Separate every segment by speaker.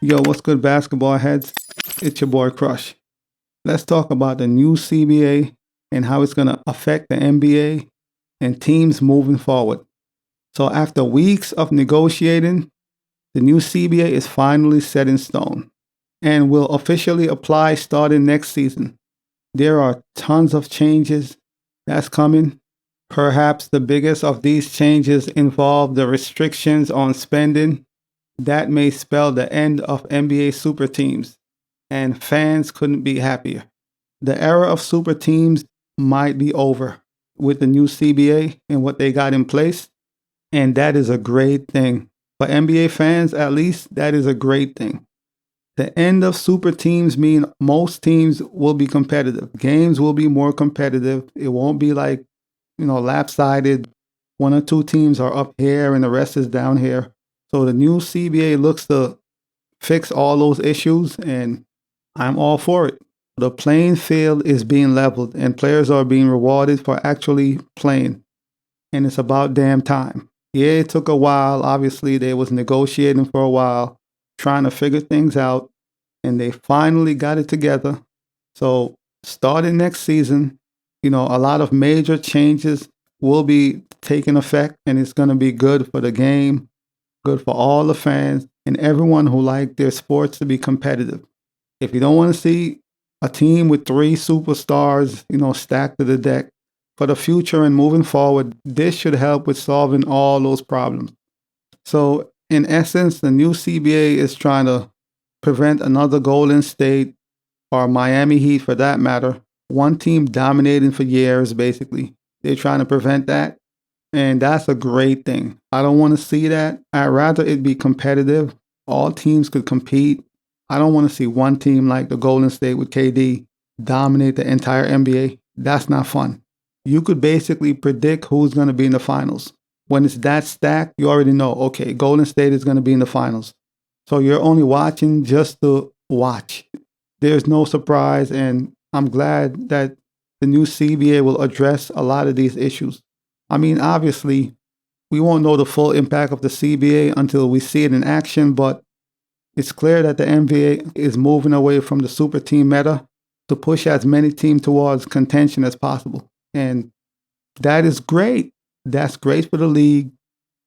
Speaker 1: Yo, what's good, basketball heads? It's your boy Crush. Let's talk about the new CBA and how it's going to affect the NBA and teams moving forward. So, after weeks of negotiating, the new CBA is finally set in stone and will officially apply starting next season. There are tons of changes that's coming. Perhaps the biggest of these changes involve the restrictions on spending. That may spell the end of NBA super teams, and fans couldn't be happier. The era of super teams might be over with the new CBA and what they got in place, and that is a great thing. For NBA fans, at least, that is a great thing. The end of super teams mean most teams will be competitive. Games will be more competitive. It won't be like, lap-sided. One or two teams are up here and the rest is down here. So the new CBA looks to fix all those issues, and I'm all for it. The playing field is being leveled, and players are being rewarded for actually playing. And it's about damn time. Yeah, it took a while. Obviously, they was negotiating for a while, trying to figure things out, and they finally got it together. So starting next season, a lot of major changes will be taking effect, and it's going to be good for the game, good for all the fans and everyone who like their sports to be competitive. If you don't want to see a team with three superstars, stacked to the deck for the future and moving forward, this should help with solving all those problems. So, in essence, the new CBA is trying to prevent another Golden State or Miami Heat, for that matter, one team dominating for years, basically. They're trying to prevent that. And that's a great thing. I don't want to see that. I'd rather it be competitive. All teams could compete. I don't want to see one team like the Golden State with KD dominate the entire NBA. That's not fun. You could basically predict who's going to be in the finals. When it's that stacked, you already know, okay, Golden State is going to be in the finals. So you're only watching just to watch. There's no surprise, and I'm glad that the new CBA will address a lot of these issues. I mean, obviously, we won't know the full impact of the CBA until we see it in action, but it's clear that the NBA is moving away from the super team meta to push as many teams towards contention as possible. And that is great. That's great for the league.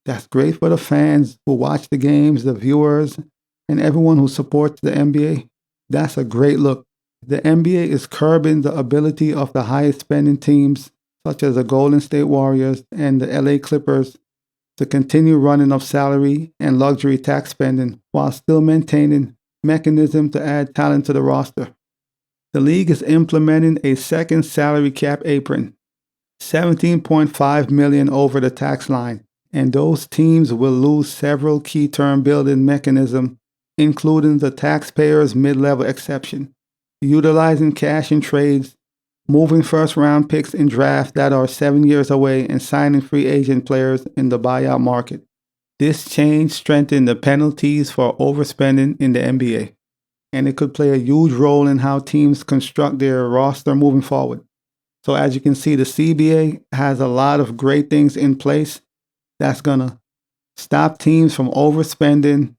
Speaker 1: That's great for the fans who watch the games, the viewers, and everyone who supports the NBA. That's a great look. The NBA is curbing the ability of the highest spending teams such as the Golden State Warriors and the LA Clippers, to continue running up salary and luxury tax spending while still maintaining mechanism to add talent to the roster. The league is implementing a second salary cap apron, $17.5 million over the tax line, and those teams will lose several key term building mechanisms, including the taxpayers mid-level exception, utilizing cash in trades, moving first-round picks in draft that are 7 years away, and signing free agent players in the buyout market. This change strengthened the penalties for overspending in the NBA, and it could play a huge role in how teams construct their roster moving forward. So as you can see, the CBA has a lot of great things in place that's going to stop teams from overspending,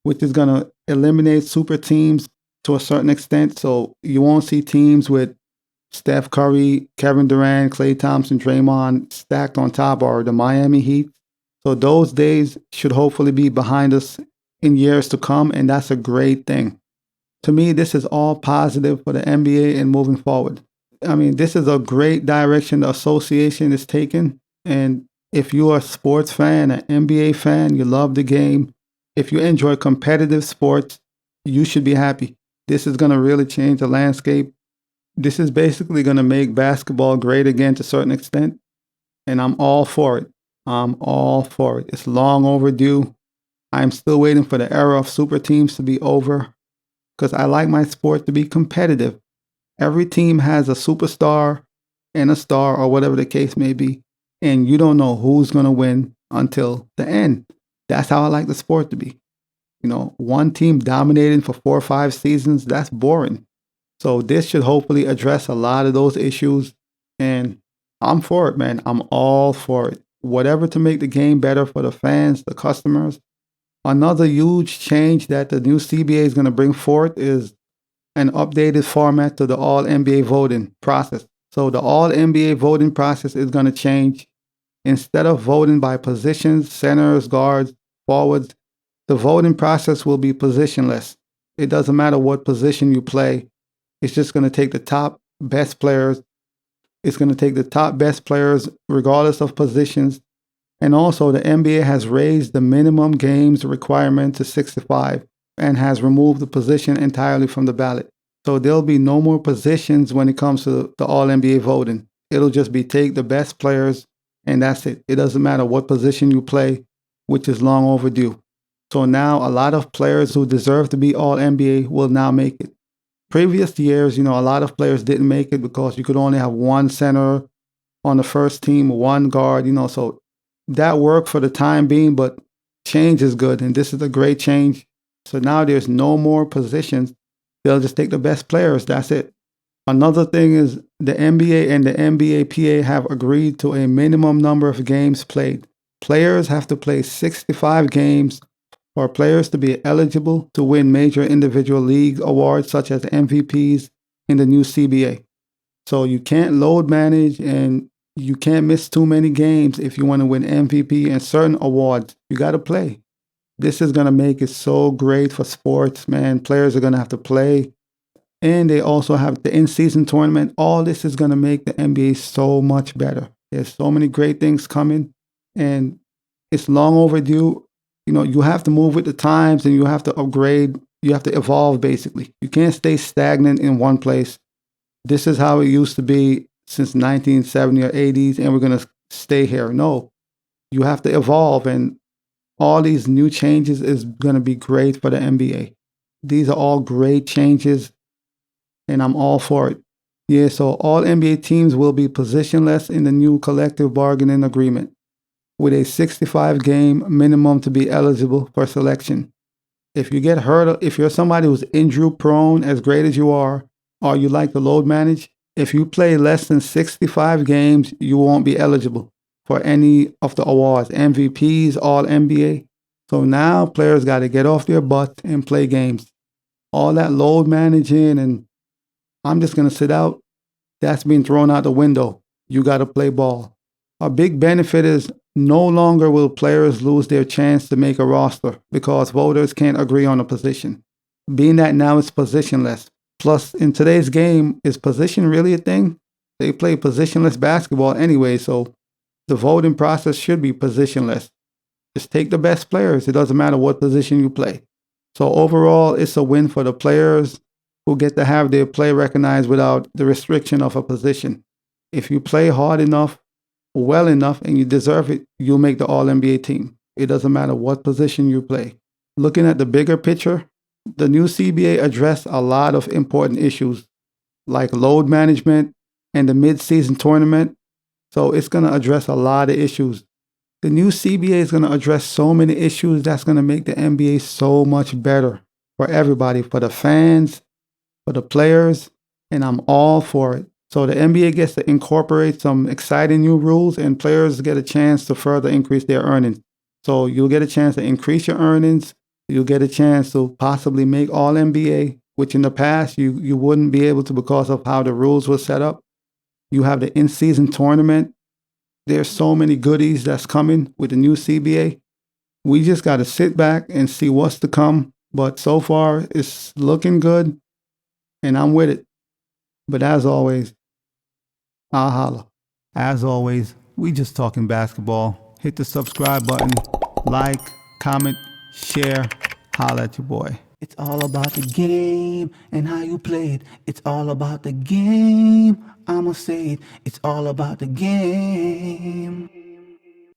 Speaker 1: which is going to eliminate super teams to a certain extent. So you won't see teams with Steph Curry, Kevin Durant, Klay Thompson, Draymond stacked on top, or the Miami Heat. So those days should hopefully be behind us in years to come, and that's a great thing. To me, this is all positive for the NBA and moving forward. I mean, this is a great direction the association is taking, and if you're a sports fan, an NBA fan, you love the game, if you enjoy competitive sports, you should be happy. This is going to really change the landscape. This is basically going to make basketball great again to a certain extent, and I'm all for it. I'm all for it. It's long overdue. I'm still waiting for the era of super teams to be over because I like my sport to be competitive. Every team has a superstar and a star, or whatever the case may be, and you don't know who's going to win until the end. That's how I like the sport to be. One team dominating for 4 or 5 seasons, that's boring. So this should hopefully address a lot of those issues, and I'm for it, man. I'm all for it. Whatever to make the game better for the fans, the customers, Another huge change that the new CBA is going to bring forth is an updated format to the All NBA voting process. So the All NBA voting process is going to change. Instead of voting by positions, centers, guards, forwards, the voting process will be positionless. It doesn't matter what position you play. It's just going to take the top best players. It's going to take the top best players regardless of positions. And also, the NBA has raised the minimum games requirement to 65 and has removed the position entirely from the ballot. So there'll be no more positions when it comes to the All NBA voting. It'll just be take the best players and that's it. It doesn't matter what position you play, which is long overdue. So now a lot of players who deserve to be All NBA will now make it. Previous years, a lot of players didn't make it because you could only have one center on the first team, one guard, so that worked for the time being, but change is good. And this is a great change. So now there's no more positions. They'll just take the best players. That's it. Another thing is the NBA and the NBA have agreed to a minimum number of games played. Players have to play 65 games for players to be eligible to win major individual league awards such as MVPs in the new CBA. So you can't load manage and you can't miss too many games if you want to win MVP and certain awards. You got to play. This is going to make it so great for sports, man. Players are going to have to play. And they also have the in-season tournament. All this is going to make the NBA so much better. There's so many great things coming. And it's long overdue. You have to move with the times and you have to upgrade. You have to evolve, basically. You can't stay stagnant in one place. This is how it used to be since 1970 or 80s, and we're going to stay here. No, you have to evolve, and all these new changes is going to be great for the NBA. These are all great changes, and I'm all for it. Yeah, so all NBA teams will be positionless in the new collective bargaining agreement with a 65-game minimum to be eligible for selection. If you get hurt, if you're somebody who's injury prone, as great as you are, or you like to load manage, if you play less than 65 games, you won't be eligible for any of the awards, MVPs, All NBA. So now players got to get off their butt and play games. All that load managing and I'm just going to sit out, that's being thrown out the window. You got to play ball. A big benefit is no longer will players lose their chance to make a roster because voters can't agree on a position. Being that now it's positionless. Plus, in today's game, is position really a thing? They play positionless basketball anyway, so the voting process should be positionless. Just take the best players. It doesn't matter what position you play. So overall, it's a win for the players who get to have their play recognized without the restriction of a position. If you play hard enough, well enough, and you deserve it, you'll make the All-NBA team. It doesn't matter what position you play. Looking at the bigger picture, the new CBA addressed a lot of important issues like load management and the mid-season tournament. So it's going to address a lot of issues. The new CBA is going to address so many issues that's going to make the NBA so much better for everybody, for the fans, for the players, and I'm all for it. So the NBA gets to incorporate some exciting new rules and players get a chance to further increase their earnings. So you'll get a chance to increase your earnings. You'll get a chance to possibly make All NBA, which in the past you wouldn't be able to because of how the rules were set up. You have the in-season tournament. There's so many goodies that's coming with the new CBA. We just got to sit back and see what's to come. But so far, it's looking good, and I'm with it. But as always, I'll holla. As always, we just talking basketball. Hit the subscribe button, like, comment, share, holla at your boy.
Speaker 2: It's all about the game and how you play it. It's all about the game. I'ma say it. It's all about the game.